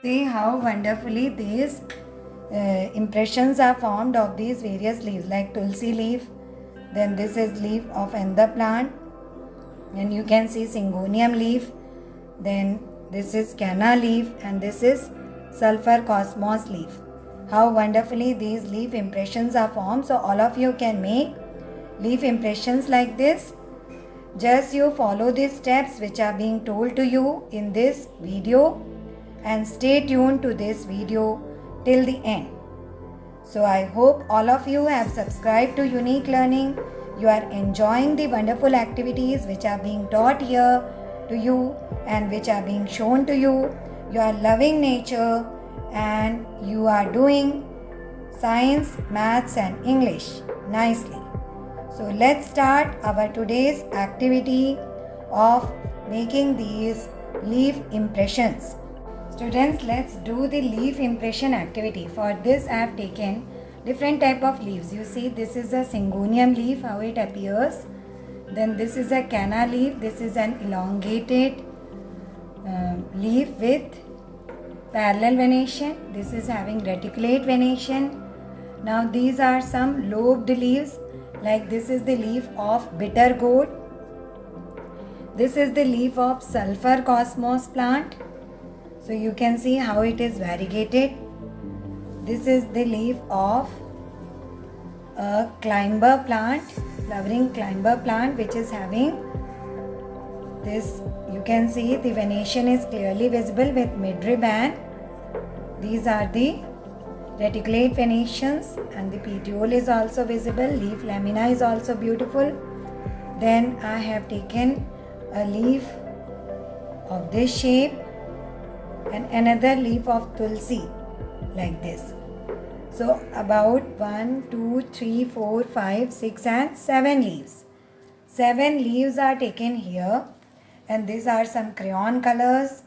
See how wonderfully these impressions are formed of these various leaves, like tulsi leaf, then this is leaf of another plant, and you can see syngonium leaf, then this is canna leaf, and this is sulfur cosmos leaf. How wonderfully these leaf impressions are formed. So all of you can make leaf impressions like this. Just you follow the steps which are being told to you in this video and stay tuned to this video till the end. So I hope all of you have subscribed to Unique Learning. You are enjoying the wonderful activities which are being taught here to you and which are being shown to you. You are loving nature and you are doing science, maths and English nicely. So let's start our today's activity of making these leaf impressions. Students, let's do the leaf impression activity. For this I have taken different type of leaves. You see, this is a syngonium leaf, how it appears. Then this is a canna leaf. This is an elongated leaf with parallel venation. This is having reticulate venation. Now these are some lobed leaves, like this is the leaf of bitter gourd. This is the leaf of sulfur cosmos plant. So you can see how it is variegated. This is the leaf of a climber plant, flowering climber plant, which is having this. You can see the venation is clearly visible with midrib band. These are the reticulate venations and the petiole is also visible. Leaf lamina is also beautiful. Then I have taken a leaf of this shape and another leaf of tulsi like this. So about 1, 2, 3, 4, 5, 6 and 7 leaves. 7 leaves are taken here and these are some crayon colors,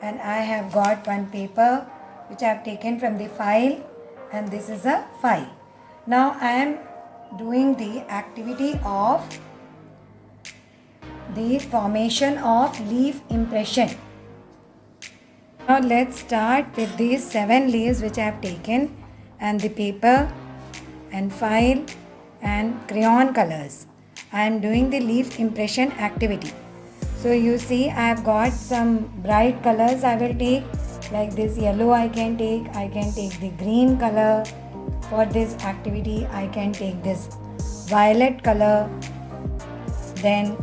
and I have got one paper which I have taken from the file, and this is a file. Now I am doing the activity of the formation of leaf impression. Now let's start with these 7 leaves which I have taken and the paper and file and crayon colors. I am doing the leaf impression activity. So you see, I have got some bright colors I will take, like this yellow I can take the green color. For this activity I can take this violet color. Then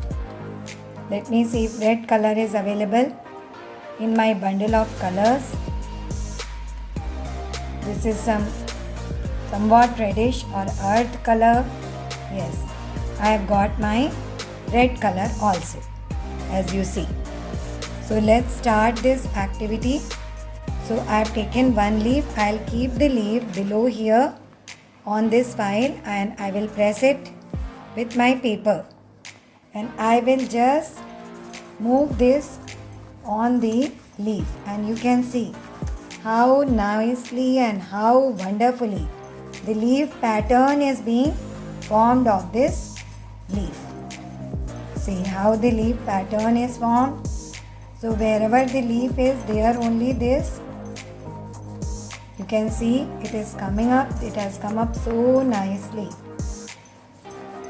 let me see if red color is available in my bundle of colors. This is somewhat reddish or earth color. Yes, I have got my red color also, as you see. So let's start this activity. So I have taken one leaf. I'll keep the leaf below here on this file and I will press it with my paper, and I will just move this on the leaf, and you can see how nicely and how wonderfully the leaf pattern is being formed of this leaf. See how the leaf pattern is formed. So wherever the leaf is, there only this. You can see it is coming up. It has come up so nicely.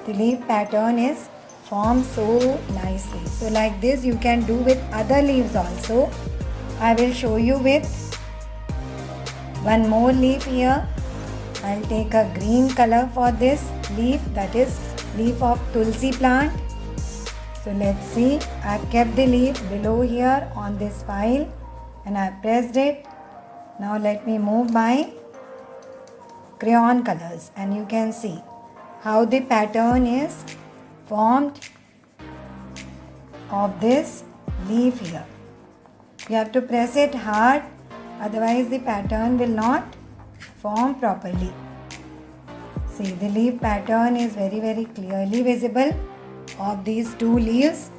The leaf pattern is formed so nicely. So like this you can do with other leaves also. I will show you with one more leaf here. I'll take a green color for this leaf, that is leaf of tulsi plant. So let's see, I've kept the leaf below here on this file and I've pressed it. Now let me move my crayon colors and you can see how the pattern is formed of this leaf here. You have to press it hard, otherwise the pattern will not form properly. See, the leaf pattern is very clearly visible of these 2 leaves.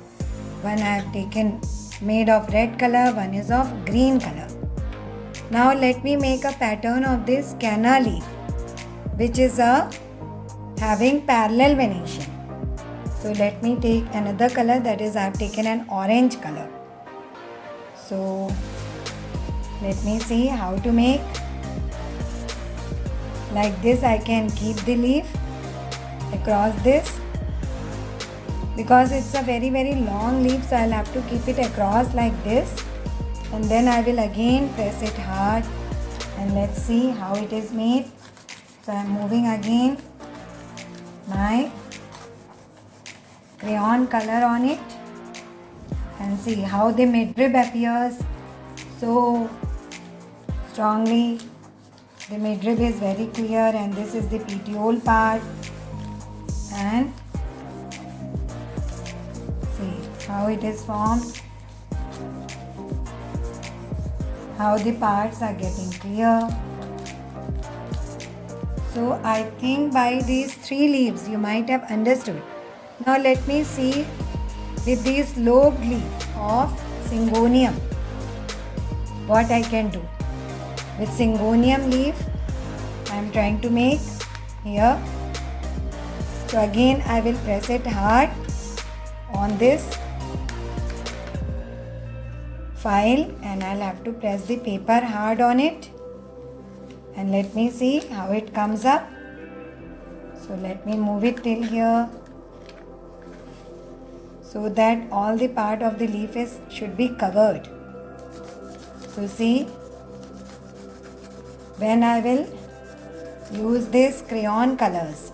One I have taken made of red color, one is of green color. Now let me make a pattern of this canna leaf, which is having parallel venation. So let me take another color, that is I have taken an orange color. So Let me see how to make. Like this I can keep the leaf across this, because it's a very long leaf, so I'll have to keep it across like this, and then I will again press it hard, and let's see how it is made. So I'm moving again my crayon color on it, and see how the midrib appears so strongly. The midrib is very clear, and this is the petiole part, and see how it is formed, how the parts are getting clear. So I think by these 3 leaves you might have understood. Now let me see with these lobed leaf of Syngonium what I can do. With Syngonium leaf I am trying to make here. So again I will press it hard on this file, and I'll have to press the paper hard on it, and let me see how it comes up. So let me move it till here, so that all the part of the leaf should be covered. So see, when I will use this crayon colors,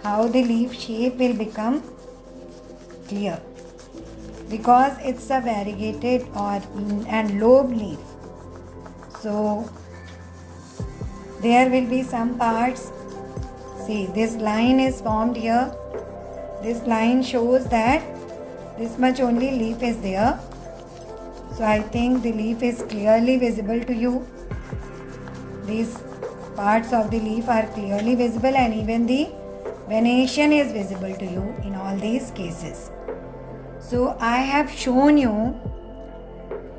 how the leaf shape will become clear, because it's a variegated and lobed leaf. So there will be some parts. See, this line is formed here. This line shows that this much only leaf is there. So I think the leaf is clearly visible to you. These parts of the leaf are clearly visible, and even the venation is visible to you in all these cases. So I have shown you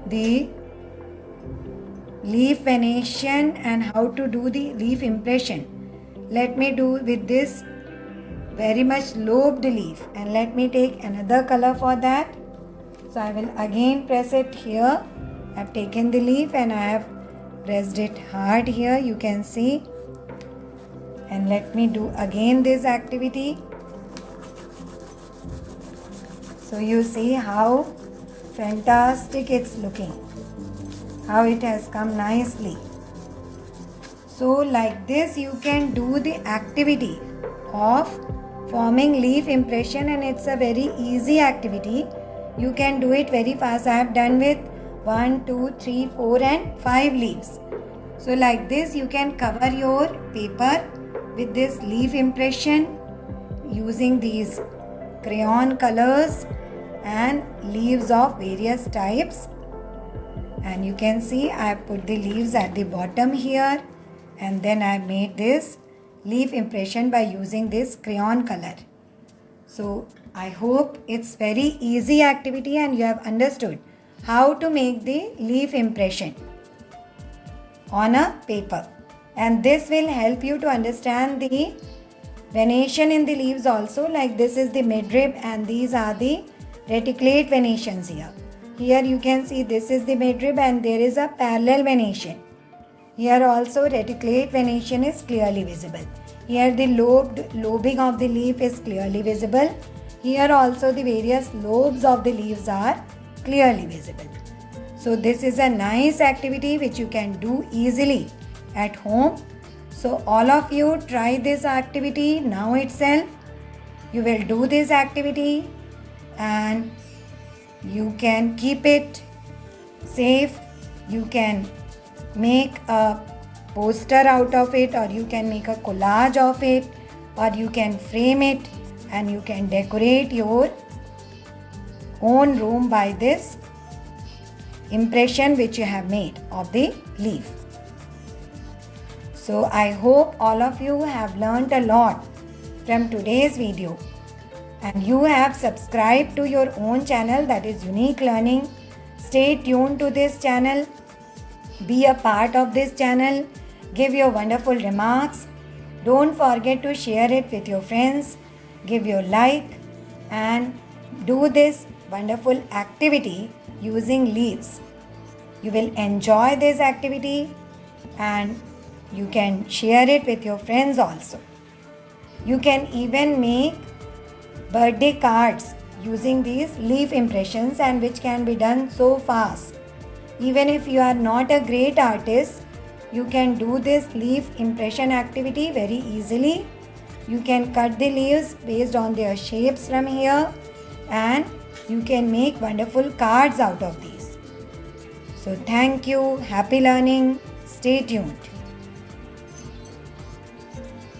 the leaf venation and how to do the leaf impression. Let me do with this very much lobed leaf, and let me take another color for that. So I will again press it here. I have taken the leaf and I have pressed it hard here, you can see. And let me do again this activity. So you see how fantastic it's looking, how it has come nicely. So like this you can do the activity of forming leaf impression, and it's a very easy activity. You can do it very fast. I have done with 1, 2, 3, 4 and 5 leaves. So like this you can cover your paper with this leaf impression using these crayon colors and leaves of various types. And you can see I have put the leaves at the bottom here, and then I made this leaf impression by using this crayon color. So I hope it's very easy activity and you have understood how to make the leaf impression on a paper. And this will help you to understand the venation in the leaves also. Like this is the midrib and these are the reticulate venations here. Here you can see this is the midrib and there is a parallel venation. Here also reticulate venation is clearly visible. Here the lobing of the leaf is clearly visible. Here also the various lobes of the leaves are clearly visible. So this is a nice activity which you can do easily at home. So all of you try this activity now itself. You will do this activity and you can keep it safe. You can make a poster out of it, or you can make a collage of it, or you can frame it and you can decorate your own room by this impression which you have made of the leaf. So I hope all of you have learnt a lot from today's video, and you have subscribed to your own channel, that is Unique Learning. Stay tuned to this channel. Be a part of this channel. Give your wonderful remarks. Don't forget to share it with your friends. Give your like and do this wonderful activity using leaves. You will enjoy this activity and you can share it with your friends also. You can even make birthday cards using these leaf impressions, and which can be done so fast. Even if you are not a great artist, you can do this leaf impression activity very easily. You can cut the leaves based on their shapes from here, and you can make wonderful cards out of these. So thank you. Happy learning. Stay tuned.